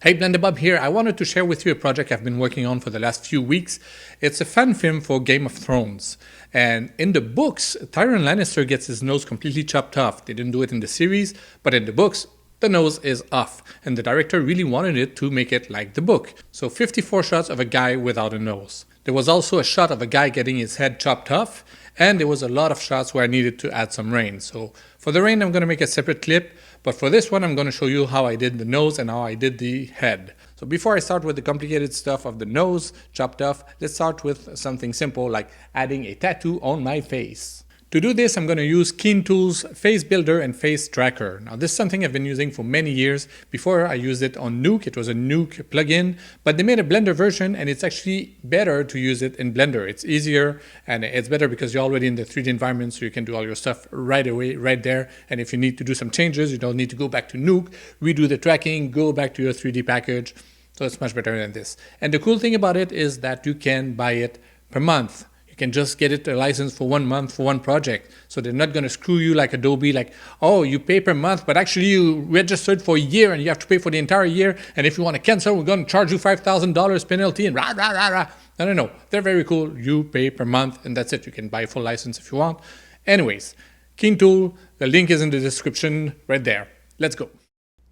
Hey, Blender Bob here. I wanted to share with you a project I've been working on for the last few weeks. It's a fan film for Game of Thrones. And in the books, Tyrion Lannister gets his nose completely chopped off. They didn't do it in the series, but in the books, the nose is off. And the director really wanted it to make it like the book. So 54 shots of a guy without a nose. There was also a shot of a guy getting his head chopped off. And there was a lot of shots where I needed to add some rain. So for the rain, I'm going to make a separate clip. But for this one, I'm going to show you how I did the nose and how I did the head. So before I start with the complicated stuff of the nose chopped off, let's start with something simple like adding a tattoo on my face. To do this, I'm going to use KeenTools Face Builder and Face Tracker. Now, this is something I've been using for many years. Before I used it on Nuke, it was a Nuke plugin, but they made a Blender version and it's actually better to use it in Blender. It's easier and it's better because you're already in the 3D environment, so you can do all your stuff right away, right there. And if you need to do some changes, you don't need to go back to Nuke, redo the tracking, go back to your 3D package. So it's much better than this. And the cool thing about it is that you can buy it per month. You can just get it a license for 1 month for one project. So they're not going to screw you like Adobe, like, oh, you pay per month, but actually you registered for a year and you have to pay for the entire year. And if you want to cancel, we're going to charge you $5,000 penalty and rah, rah, rah, rah. No. They're very cool. You pay per month and that's it. You can buy a full license if you want. Anyways, KeenTool, the link is in the description right there. Let's go.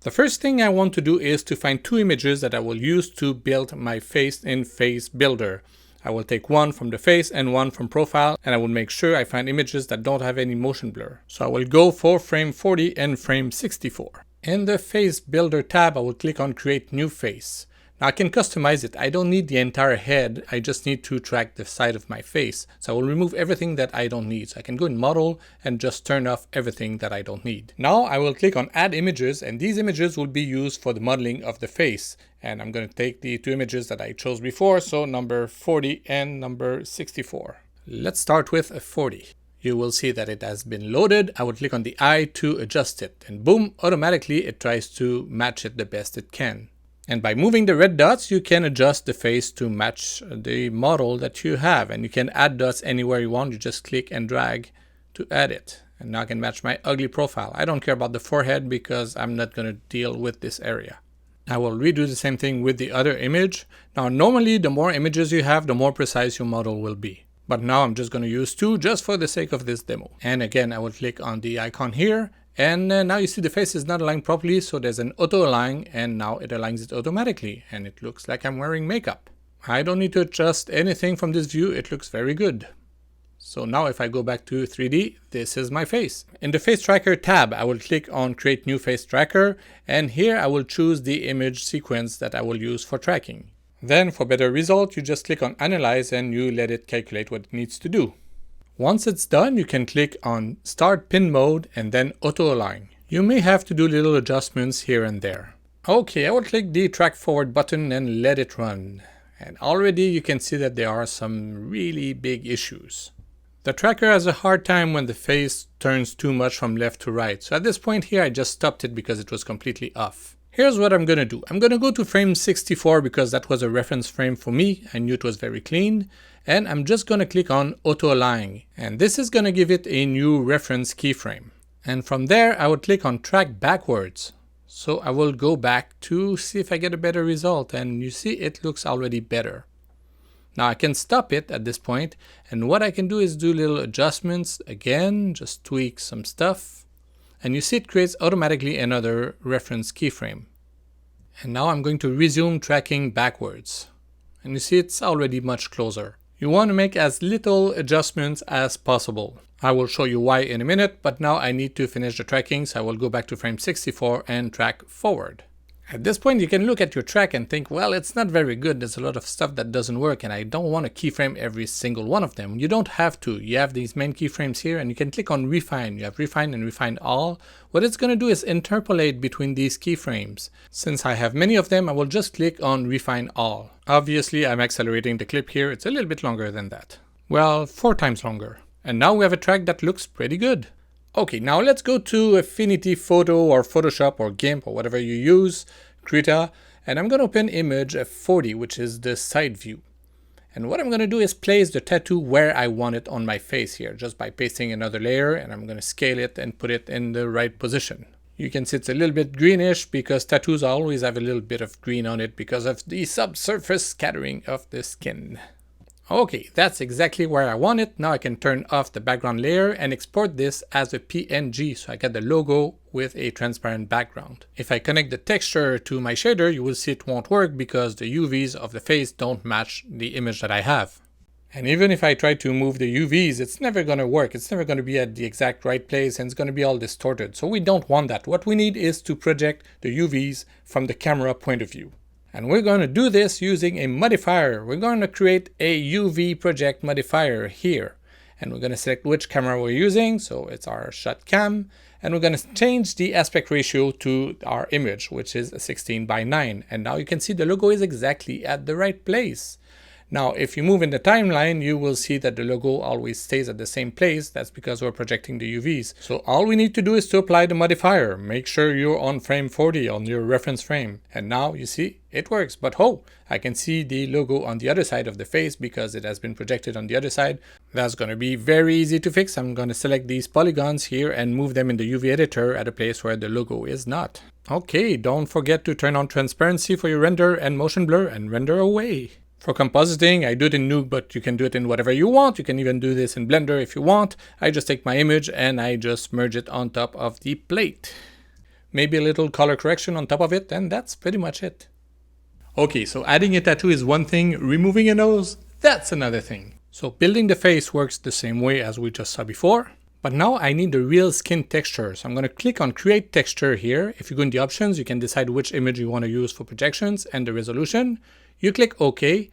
The first thing I want to do is to find 2 images that I will use to build my face in Face Builder. I will take one from the face and one from profile, and I will make sure I find images that don't have any motion blur. So I will go for frame 40 and frame 64. In the Face Builder tab, I will click on Create New Face. Now I can customize it. I don't need the entire head. I just need to track the side of my face. So I will remove everything that I don't need. So I can go in Model and just turn off everything that I don't need. Now I will click on Add Images, and these images will be used for the modeling of the face. And I'm going to take the 2 images that I chose before, so number 40 and number 64. Let's start with a 40. You will see that it has been loaded. I will click on the eye to adjust it, and boom, automatically it tries to match it the best it can. And by moving the red dots, you can adjust the face to match the model that you have. And you can add dots anywhere you want. You just click and drag to add it. And now I can match my ugly profile. I don't care about the forehead because I'm not going to deal with this area. I will redo the same thing with the other image. Now, normally, the more images you have, the more precise your model will be. But now I'm just going to use 2 just for the sake of this demo. And again, I will click on the icon here. And now you see the face is not aligned properly, so there's an auto align, and now it aligns it automatically, and it looks like I'm wearing makeup. I don't need to adjust anything from this view, it looks very good. So now if I go back to 3D, this is my face. In the Face Tracker tab, I will click on Create New Face Tracker, and here I will choose the image sequence that I will use for tracking. Then for better result, you just click on Analyze and you let it calculate what it needs to do. Once it's done, you can click on Start Pin Mode and then Auto Align. You may have to do little adjustments here and there. Okay, I will click the Track Forward button and let it run. And already you can see that there are some really big issues. The tracker has a hard time when the face turns too much from left to right. So at this point here, I just stopped it because it was completely off. Here's what I'm going to do. I'm going to go to frame 64 because that was a reference frame for me. I knew it was very clean. And I'm just going to click on Auto Align. And this is going to give it a new reference keyframe. And from there, I will click on Track Backwards. So I will go back to see if I get a better result. And you see it looks already better. Now I can stop it at this point. And what I can do is do little adjustments. Again, just tweak some stuff. And you see it creates automatically another reference keyframe. And now I'm going to resume tracking backwards. And you see it's already much closer. You want to make as little adjustments as possible. I will show you why in a minute, but now I need to finish the tracking, so I will go back to frame 64 and track forward. At this point, you can look at your track and think, well, it's not very good. There's a lot of stuff that doesn't work, and I don't want to keyframe every single one of them. You don't have to. You have these main keyframes here, and you can click on Refine. You have Refine and Refine All. What it's going to do is interpolate between these keyframes. Since I have many of them, I will just click on Refine All. Obviously, I'm accelerating the clip here. It's a little bit longer than that. Well, 4 times longer. And now we have a track that looks pretty good. Okay, now let's go to Affinity Photo or Photoshop or GIMP or whatever you use, Krita, and I'm going to open image F40, which is the side view. And what I'm going to do is place the tattoo where I want it on my face here, just by pasting another layer, and I'm going to scale it and put it in the right position. You can see it's a little bit greenish because tattoos always have a little bit of green on it because of the subsurface scattering of the skin. Okay, that's exactly where I want it. Now I can turn off the background layer and export this as a PNG, so I get the logo with a transparent background. If I connect the texture to my shader, you will see it won't work because the UVs of the face don't match the image that I have. And even if I try to move the UVs, it's never going to work. It's never going to be at the exact right place and it's going to be all distorted. So we don't want that. What we need is to project the UVs from the camera point of view. And we're going to do this using a modifier. We're going to create a UV project modifier here. And we're going to select which camera we're using. So it's our shot cam. And we're going to change the aspect ratio to our image, which is 16:9. And now you can see the logo is exactly at the right place. Now, if you move in the timeline, you will see that the logo always stays at the same place. That's because we're projecting the UVs. So all we need to do is to apply the modifier. Make sure you're on frame 40 on your reference frame. And now you see it works. But I can see the logo on the other side of the face because it has been projected on the other side. That's going to be very easy to fix. I'm going to select these polygons here and move them in the UV editor at a place where the logo is not. Okay, don't forget to turn on transparency for your render and motion blur and render away. For compositing, I do it in Nuke, but you can do it in whatever you want. You can even do this in Blender if you want. I just take my image and I just merge it on top of the plate. Maybe a little color correction on top of it, and that's pretty much it. Okay, so adding a tattoo is one thing, removing a nose, that's another thing. So building the face works the same way as we just saw before. But now I need the real skin texture. So I'm going to click on Create Texture here. If you go in the options, you can decide which image you want to use for projections and the resolution. You click OK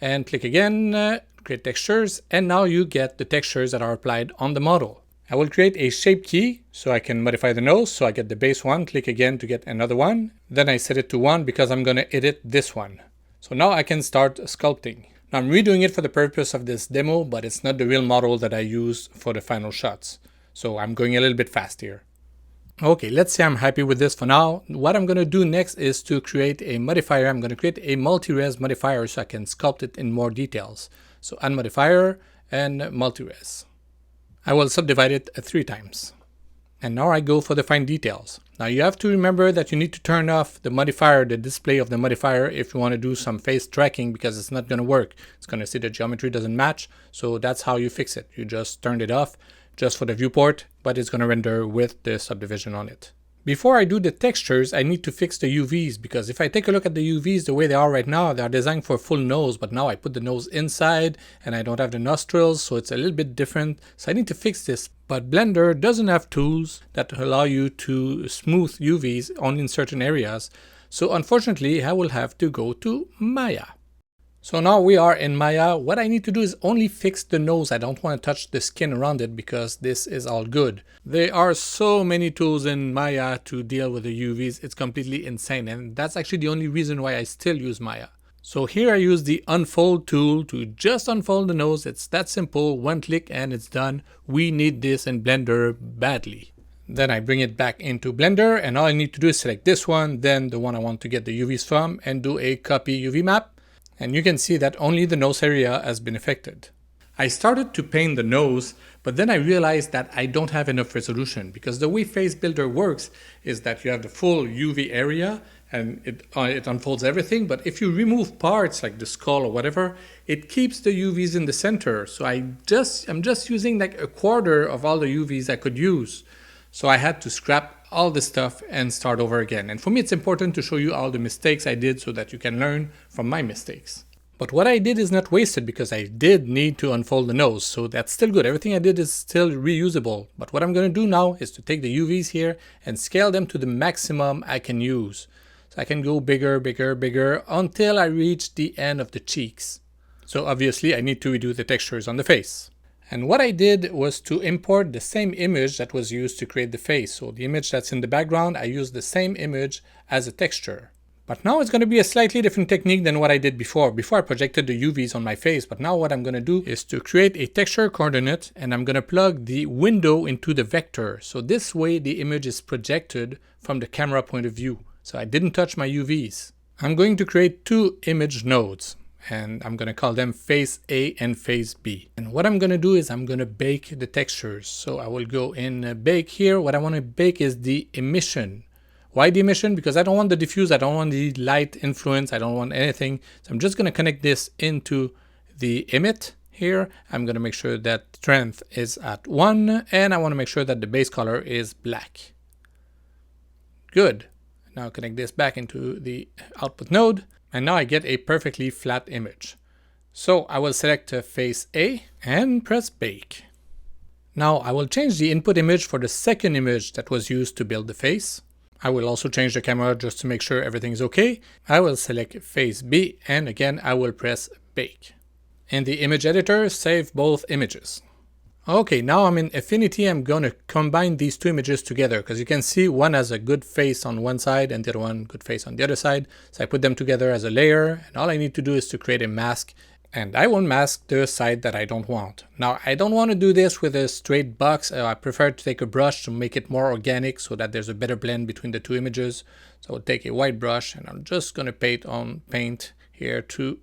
and click again, Create Textures, and now you get the textures that are applied on the model. I will create a shape key so I can modify the nose. So I get the base one, click again to get another one. Then I set it to 1 because I'm going to edit this one. So now I can start sculpting. Now I'm redoing it for the purpose of this demo, but it's not the real model that I use for the final shots. So I'm going a little bit fast here. Okay, let's say I'm happy with this for now. What I'm going to do next is to create a modifier. I'm going to create a multi-res modifier so I can sculpt it in more details. So add modifier and multi-res. I will subdivide it 3 times. And now I go for the fine details. Now you have to remember that you need to turn off the modifier, the display of the modifier, if you want to do some face tracking, because it's not going to work. It's going to say the geometry doesn't match. So that's how you fix it. You just turned it off just for the viewport, but it's going to render with the subdivision on it. Before I do the textures, I need to fix the UVs, because if I take a look at the UVs the way they are right now, they are designed for full nose, but now I put the nose inside and I don't have the nostrils, so it's a little bit different. So I need to fix this. But Blender doesn't have tools that allow you to smooth UVs only in certain areas. So unfortunately, I will have to go to Maya. So now we are in Maya. What I need to do is only fix the nose. I don't want to touch the skin around it because this is all good. There are so many tools in Maya to deal with the UVs. It's completely insane. And that's actually the only reason why I still use Maya. So here I use the unfold tool to just unfold the nose. It's that simple. One click and it's done. We need this in Blender badly. Then I bring it back into Blender and all I need to do is select this one, then the one I want to get the UVs from, and do a copy UV map. And you can see that only the nose area has been affected. I started to paint the nose, but then I realized that I don't have enough resolution, because the way Face Builder works is that you have the full UV area and it unfolds everything. But if you remove parts like the skull or whatever, it keeps the UVs in the center. So I'm just using like a quarter of all the UVs I could use. So I had to scrap all this stuff and start over again. And for me, it's important to show you all the mistakes I did so that you can learn from my mistakes. But what I did is not wasted, because I did need to unfold the nose. So that's still good. Everything I did is still reusable. But what I'm going to do now is to take the UVs here and scale them to the maximum I can use. So I can go bigger, bigger, bigger until I reach the end of the cheeks. So obviously I need to redo the textures on the face. And what I did was to import the same image that was used to create the face. So the image that's in the background, I used the same image as a texture. But now it's going to be a slightly different technique than what I did before. Before I projected the UVs on my face, but now what I'm going to do is to create a texture coordinate, and I'm going to plug the window into the vector. So this way the image is projected from the camera point of view. So I didn't touch my UVs. I'm going to create 2 image nodes. and I'm going to call them face A and face B. And what I'm going to do is I'm going to bake the textures. So I will go in bake here. What I want to bake is the emission. Why the emission? Because I don't want the diffuse, I don't want the light influence, I don't want anything. So I'm just going to connect this into the emit here. I'm going to make sure that strength is at 1, and I want to make sure that the base color is black. Good. Now connect this back into the output node, and now I get a perfectly flat image. So I will select face A and press bake. Now I will change the input image for the second image that was used to build the face. I will also change the camera just to make sure everything's okay. I will select face B, and again I will press bake. In the image editor, save both images. Okay, now I'm in Affinity. I'm going to combine these two images together because you can see one has a good face on one side and the other one good face on the other side. So I put them together as a layer, and all I need to do is to create a mask, and I will mask the side that I don't want. Now I don't want to do this with a straight box. I prefer to take a brush to make it more organic so that there's a better blend between the two images. So I'll take a white brush and I'm just going to paint here to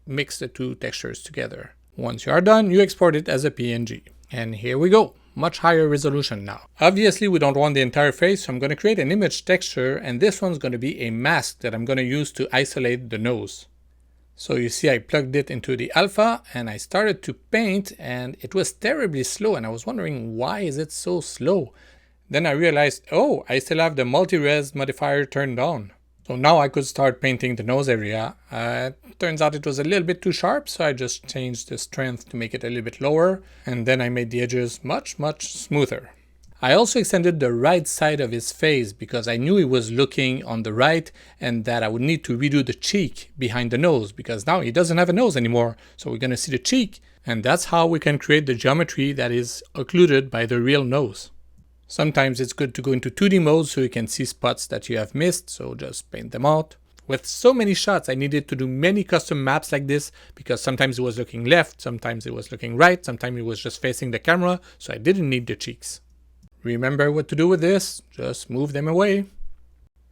mix the two textures together. Once you are done, you export it as a PNG. And here we go. Much higher resolution now. Obviously we don't want the entire face, so I'm going to create an image texture, and this one's going to be a mask that I'm going to use to isolate the nose. So you see I plugged it into the alpha and I started to paint, and it was terribly slow, and I was wondering why is it so slow. Then I realized, oh, I still have the multi-res modifier turned on. So now I could start painting the nose area. Turns out it was a little bit too sharp, so I just changed the strength to make it a little bit lower, and then I made the edges much smoother. I also extended the right side of his face because I knew he was looking on the right and that I would need to redo the cheek behind the nose because now he doesn't have a nose anymore. So we're going to see the cheek, and that's how we can create the geometry that is occluded by the real nose. Sometimes it's good to go into 2D mode so you can see spots that you have missed, so just paint them out. With so many shots, I needed to do many custom maps like this because sometimes it was looking left, sometimes it was looking right, sometimes it was just facing the camera, so I didn't need the cheeks. Remember what to do with this, just move them away.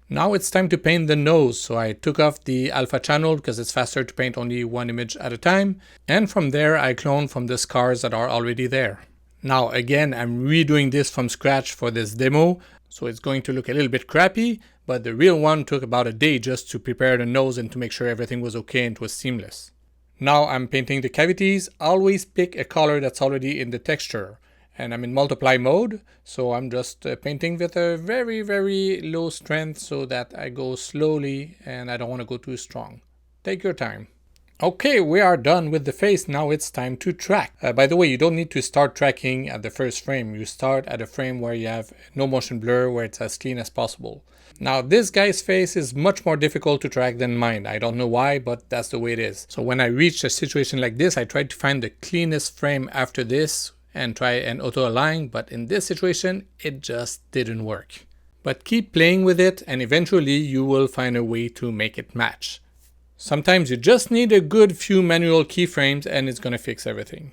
Now it's time to paint the nose, so I took off the alpha channel because it's faster to paint only one image at a time, and from there I clone from the scars that are already there. Now again, I'm redoing this from scratch for this demo, so it's going to look a little bit crappy, but the real one took about a day just to prepare the nose and to make sure everything was okay and it was seamless. Now I'm painting the cavities. Always pick a color that's already in the texture. And I'm in multiply mode, so I'm just painting with a very low strength so that I go slowly and I don't want to go too strong. Take your time. Okay, we are done with the face. Now it's time to track. By the way, you don't need to start tracking at the first frame. You start at a frame where you have no motion blur, where it's as clean as possible. Now this guy's face is much more difficult to track than mine. I don't know why, but that's the way it is. So when I reach a situation like this, I tried to find the cleanest frame after this and try and auto align, but in this situation it just didn't work. But keep playing with it and eventually you will find a way to make it match. Sometimes you just need a good few manual keyframes and it's gonna fix everything.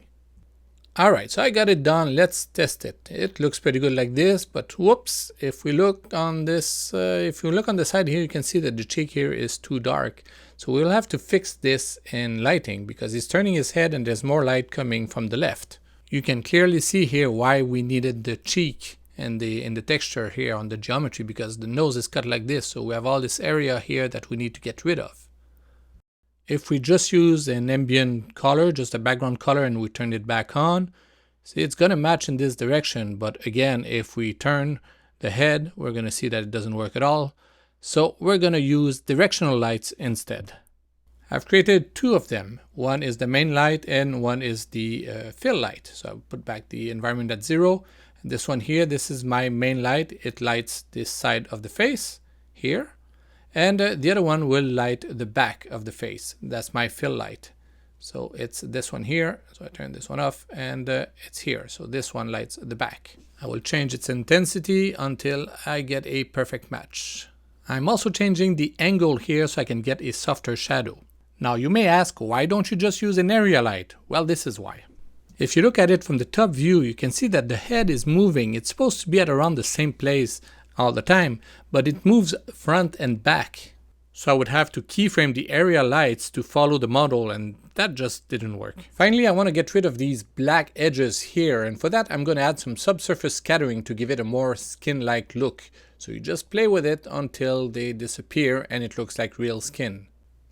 Alright, so I got it done. Let's test it. It looks pretty good like this, but whoops, if we look on this, if you look on the side here, you can see that the cheek here is too dark. So we'll have to fix this in lighting because he's turning his head and there's more light coming from the left. You can clearly see here why we needed the cheek and in the texture here on the geometry, because the nose is cut like this, so we have all this area here that we need to get rid of. If we just use an ambient color, just a background color, and we turn it back on, see, it's going to match in this direction, but again, if we turn the head, we're going to see that it doesn't work at all. So we're going to use directional lights instead. I've created two of them. One is the main light and one is the fill light. So I'll put back the environment at 0. And this one here, this is my main light. It lights this side of the face here. And the other one will light the back of the face. That's my fill light. So it's this one here. So I turn this one off and it's here. So this one lights the back. I will change its intensity until I get a perfect match. I'm also changing the angle here so I can get a softer shadow. Now you may ask, why don't you just use an area light? Well, this is why. If you look at it from the top view, you can see that the head is moving. It's supposed to be at around the same place all the time, but it moves front and back. So I would have to keyframe the area lights to follow the model, and that just didn't work. Finally, I want to get rid of these black edges here, and for that I'm going to add some subsurface scattering to give it a more skin-like look. So you just play with it until they disappear and it looks like real skin.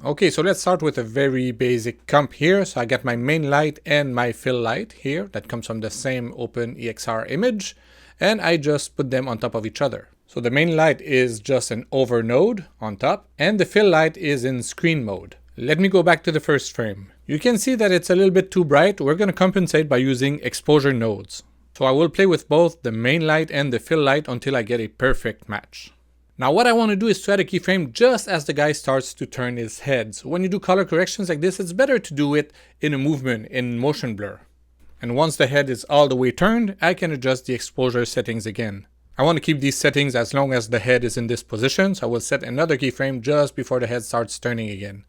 Okay, so let's start with a very basic comp here. So I got my main light and my fill light here that comes from the same OpenEXR image, and I just put them on top of each other. So the main light is just an over node on top, and the fill light is in screen mode. Let me go back to the first frame. You can see that it's a little bit too bright. We're going to compensate by using exposure nodes. So I will play with both the main light and the fill light until I get a perfect match. Now what I want to do is to add a keyframe just as the guy starts to turn his head. So when you do color corrections like this, it's better to do it in a movement, in motion blur. And once the head is all the way turned, I can adjust the exposure settings again. I want to keep these settings as long as the head is in this position, so I will set another keyframe just before the head starts turning again.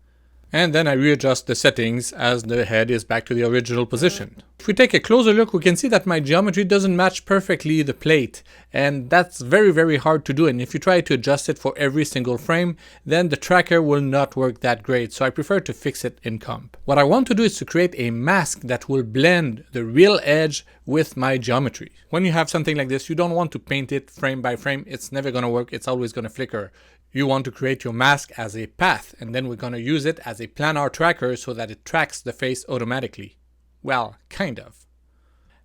And then I readjust the settings as the head is back to the original position. If we take a closer look, we can see that my geometry doesn't match perfectly the plate, and that's very hard to do. And if you try to adjust it for every single frame, then the tracker will not work that great, so I prefer to fix it in comp. What I want to do is to create a mask that will blend the real edge with my geometry. When you have something like this, you don't want to paint it frame by frame. It's never going to work. It's always going to flicker. You want to create your mask as a path, and then we're going to use it as a planar tracker so that it tracks the face automatically. Well, kind of.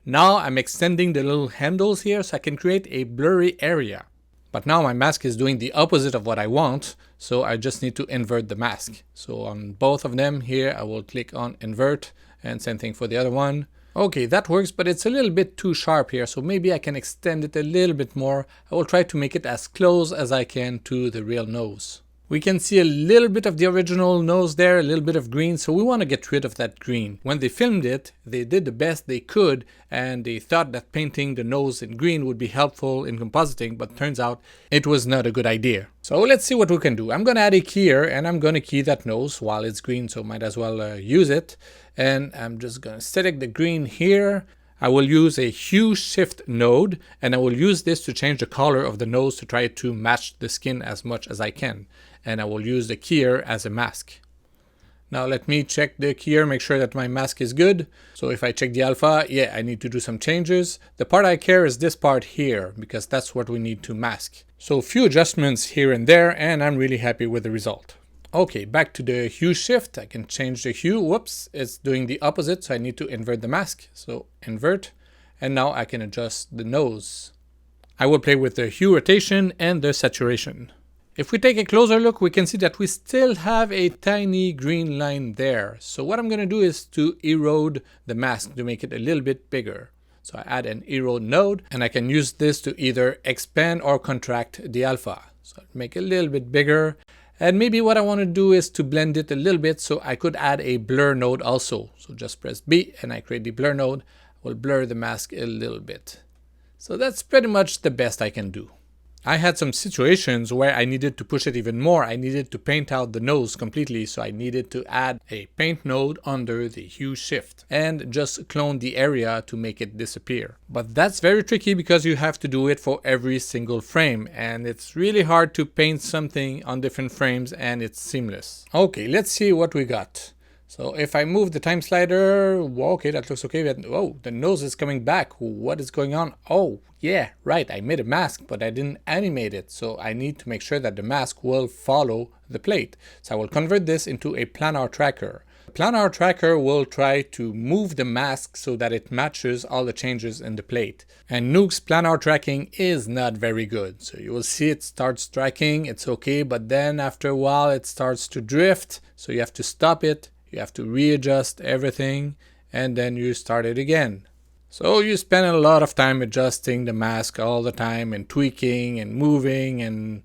Now I'm extending the little handles here so I can create a blurry area. But now my mask is doing the opposite of what I want, so I just need to invert the mask. So on both of them here, I will click on invert, and same thing for the other one. Okay, that works, but it's a little bit too sharp here, so maybe I can extend it a little bit more. I will try to make it as close as I can to the real nose. We can see a little bit of the original nose there, a little bit of green, so we want to get rid of that green. When they filmed it, they did the best they could, and they thought that painting the nose in green would be helpful in compositing, but turns out it was not a good idea. So let's see what we can do. I'm going to add a keyer, and I'm going to key that nose while it's green, so might as well use it. And I'm just going to select the green here. I will use a hue shift node, and I will use this to change the color of the nose to try to match the skin as much as I can. And I will use the keyer as a mask. Now let me check the keyer, make sure that my mask is good. So if I check the alpha, yeah, I need to do some changes. The part I care is this part here, because that's what we need to mask. So a few adjustments here and there, and I'm really happy with the result. Okay, back to the hue shift. I can change the hue. Whoops, it's doing the opposite, so I need to invert the mask. So invert, and now I can adjust the nose. I will play with the hue rotation and the saturation. If we take a closer look, we can see that we still have a tiny green line there. So what I'm going to do is to erode the mask to make it a little bit bigger. So I add an erode node, and I can use this to either expand or contract the alpha. So I'll make it a little bit bigger. And maybe what I want to do is to blend it a little bit, so I could add a blur node also. So just press B and I create the blur node. I will blur the mask a little bit. So that's pretty much the best I can do. I had some situations where I needed to push it even more. I needed to paint out the nose completely, so I needed to add a paint node under the hue shift and just clone the area to make it disappear. But that's very tricky because you have to do it for every single frame, and it's really hard to paint something on different frames and it's seamless. Okay, let's see what we got. So if I move the time slider, okay, that looks okay, but oh, the nose is coming back. What is going on? Oh, yeah, right, I made a mask, but I didn't animate it, so I need to make sure that the mask will follow the plate. So I will convert this into a planar tracker. The planar tracker will try to move the mask so that it matches all the changes in the plate. And Nuke's planar tracking is not very good. So you will see it starts tracking, it's okay, but then after a while it starts to drift, so you have to stop it. You have to readjust everything, and then you start it again. So you spend a lot of time adjusting the mask all the time and tweaking and moving, and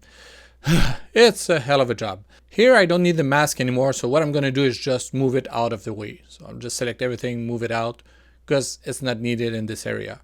it's a hell of a job. Here I don't need the mask anymore, so what I'm going to do is just move it out of the way. So I'll just select everything, move it out, because it's not needed in this area.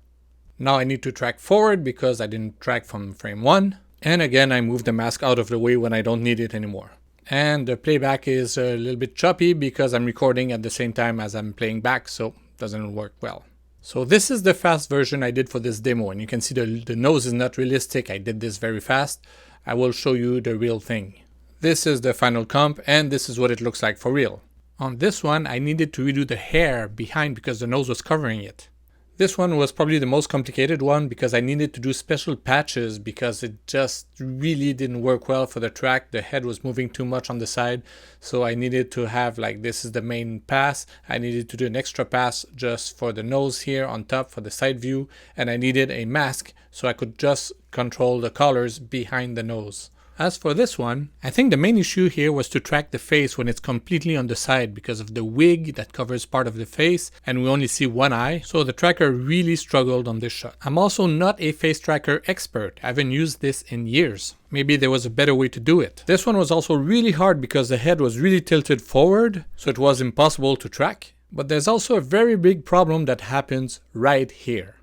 Now I need to track forward because I didn't track from frame 1. And again, I move the mask out of the way when I don't need it anymore. And the playback is a little bit choppy because I'm recording at the same time as I'm playing back, so it doesn't work well. So this is the fast version I did for this demo, and you can see the nose is not realistic. I did this very fast. I will show you the real thing. This is the final comp, and this is what it looks like for real. On this one, I needed to redo the hair behind because the nose was covering it. This one was probably the most complicated one because I needed to do special patches because it just really didn't work well for the track. The head was moving too much on the side, so I needed to have, like, this is the main pass. I needed to do an extra pass just for the nose here on top for the side view, and I needed a mask so I could just control the colors behind the nose. As for this one, I think the main issue here was to track the face when it's completely on the side because of the wig that covers part of the face and we only see one eye, so the tracker really struggled on this shot. I'm also not a face tracker expert. I haven't used this in years. Maybe there was a better way to do it. This one was also really hard because the head was really tilted forward, so it was impossible to track. But there's also a very big problem that happens right here.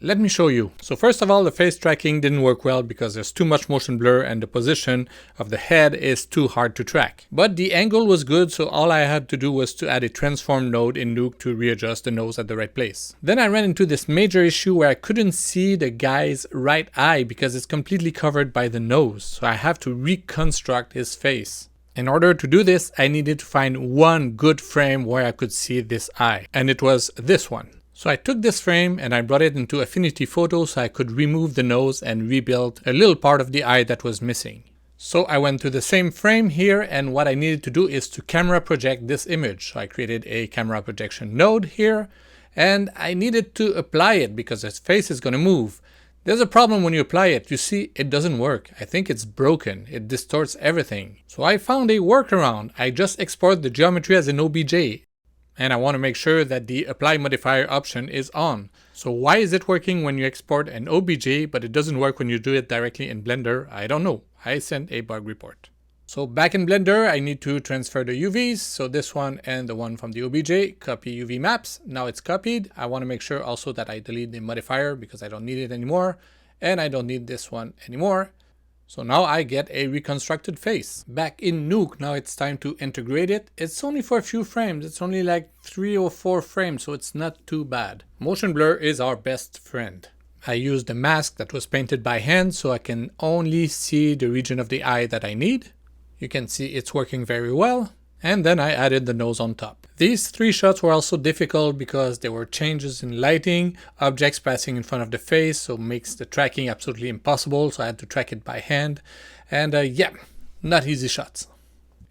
Let me show you. So first of all, the face tracking didn't work well because there's too much motion blur and the position of the head is too hard to track. But the angle was good, so all I had to do was to add a transform node in Nuke to readjust the nose at the right place. Then I ran into this major issue where I couldn't see the guy's right eye because it's completely covered by the nose. So I have to reconstruct his face. In order to do this, I needed to find one good frame where I could see this eye, and it was this one. So I took this frame and I brought it into Affinity Photo so I could remove the nose and rebuild a little part of the eye that was missing. So I went to the same frame here, and what I needed to do is to camera project this image. So I created a camera projection node here, and I needed to apply it because his face is going to move. There's a problem when you apply it. You see, it doesn't work. I think it's broken. It distorts everything. So I found a workaround. I just export the geometry as an OBJ. And I want to make sure that the apply modifier option is on. So why is it working when you export an OBJ, but it doesn't work when you do it directly in Blender? I don't know. I sent a bug report. So back in Blender, I need to transfer the UVs. So this one and the one from the OBJ, copy UV maps. Now it's copied. I want to make sure also that I delete the modifier because I don't need it anymore. And I don't need this one anymore. So now I get a reconstructed face. Back in Nuke, now it's time to integrate it. It's only for a few frames. It's only like 3 or 4 frames, so it's not too bad. Motion blur is our best friend. I used a mask that was painted by hand so I can only see the region of the eye that I need. You can see it's working very well. And then I added the nose on top. These 3 shots were also difficult because there were changes in lighting, objects passing in front of the face, so makes the tracking absolutely impossible, so I had to track it by hand. And yeah, not easy shots.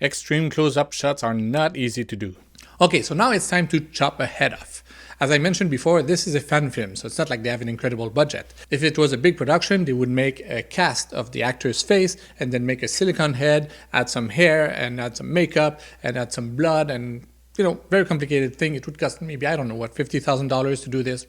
Extreme close-up shots are not easy to do. Okay, so now it's time to chop a head off. As I mentioned before, this is a fan film, so it's not like they have an incredible budget. If it was a big production, they would make a cast of the actor's face and then make a silicone head, add some hair and add some makeup and add some blood and, you know, very complicated thing. It would cost maybe, I don't know what, $50,000 to do this.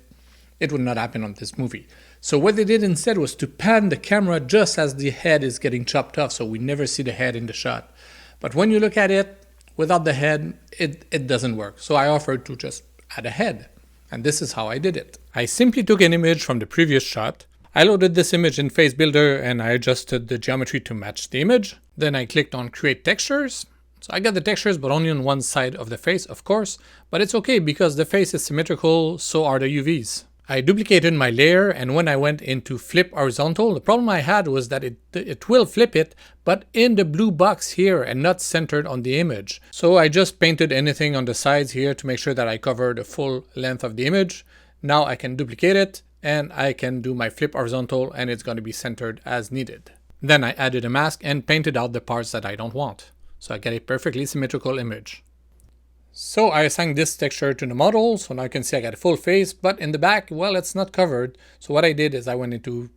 It would not happen on this movie. So what they did instead was to pan the camera just as the head is getting chopped off, so we never see the head in the shot. But when you look at it, without the head, it doesn't work. So I offered to just add a head. And this is how I did it. I simply took an image from the previous shot. I loaded this image in Face Builder and I adjusted the geometry to match the image. Then I clicked on Create Textures. So I got the textures, but only on one side of the face, of course. But it's okay because the face is symmetrical, so are the UVs. I duplicated my layer, and when I went into flip horizontal, the problem I had was that it will flip it, but in the blue box here and not centered on the image. So I just painted anything on the sides here to make sure that I cover the full length of the image. Now I can duplicate it and I can do my flip horizontal and it's going to be centered as needed. Then I added a mask and painted out the parts that I don't want. So I get a perfectly symmetrical image. So I assigned this texture to the model, so now you can see I got a full face, but in the back, well, it's not covered. So what I did is I went into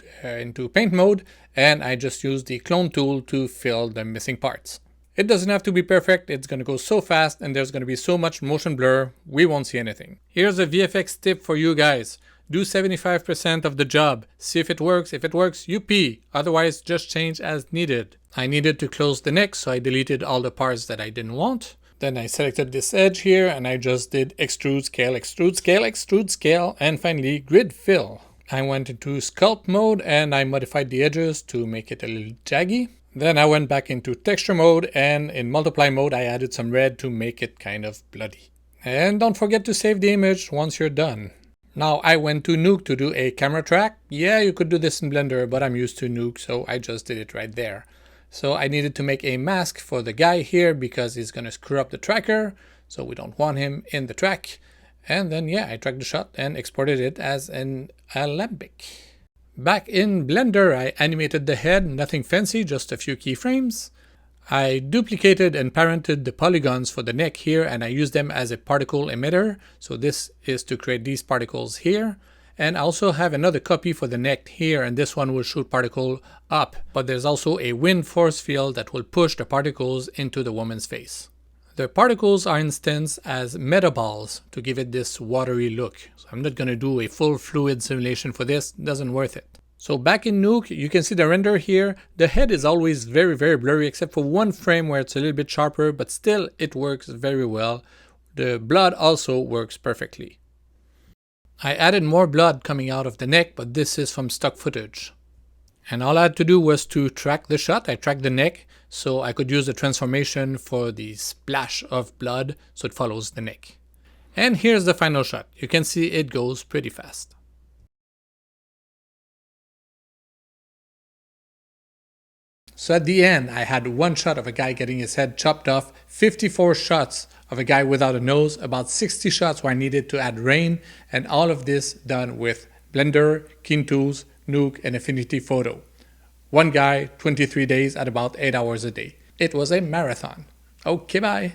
paint mode and I just used the clone tool to fill the missing parts. It doesn't have to be perfect, it's going to go so fast and there's going to be so much motion blur, we won't see anything. Here's a VFX tip for you guys. Do 75% of the job. See if it works. If it works, youpi. Otherwise, just change as needed. I needed to close the neck, so I deleted all the parts that I didn't want. Then I selected this edge here and I just did extrude, scale, extrude, scale, extrude, scale, and finally grid fill. I went into sculpt mode and I modified the edges to make it a little jaggy. Then I went back into texture mode and in multiply mode I added some red to make it kind of bloody. And don't forget to save the image once you're done. Now I went to Nuke to do a camera track. Yeah, you could do this in Blender, but I'm used to Nuke, so I just did it right there. So I needed to make a mask for the guy here because he's going to screw up the tracker. So we don't want him in the track. And then, yeah, I dragged the shot and exported it as an alembic. Back in Blender, I animated the head, nothing fancy, just a few keyframes. I duplicated and parented the polygons for the neck here, and I used them as a particle emitter. So this is to create these particles here. And I also have another copy for the neck here, and this one will shoot particle up. But there's also a wind force field that will push the particles into the woman's face. The particles are instanced as metaballs to give it this watery look. So I'm not going to do a full fluid simulation for this, it doesn't worth it. So back in Nuke, you can see the render here. The head is always very, very blurry except for one frame where it's a little bit sharper, but still it works very well. The blood also works perfectly. I added more blood coming out of the neck, but this is from stock footage. And all I had to do was to track the shot. I tracked the neck so I could use the transformation for the splash of blood so it follows the neck. And here's the final shot. You can see it goes pretty fast. So at the end, I had one shot of a guy getting his head chopped off, 54 shots of a guy without a nose, about 60 shots where I needed to add rain, and all of this done with Blender, KeenTools, Nuke, and Affinity Photo. One guy, 23 days at about 8 hours a day. It was a marathon. Okay, bye.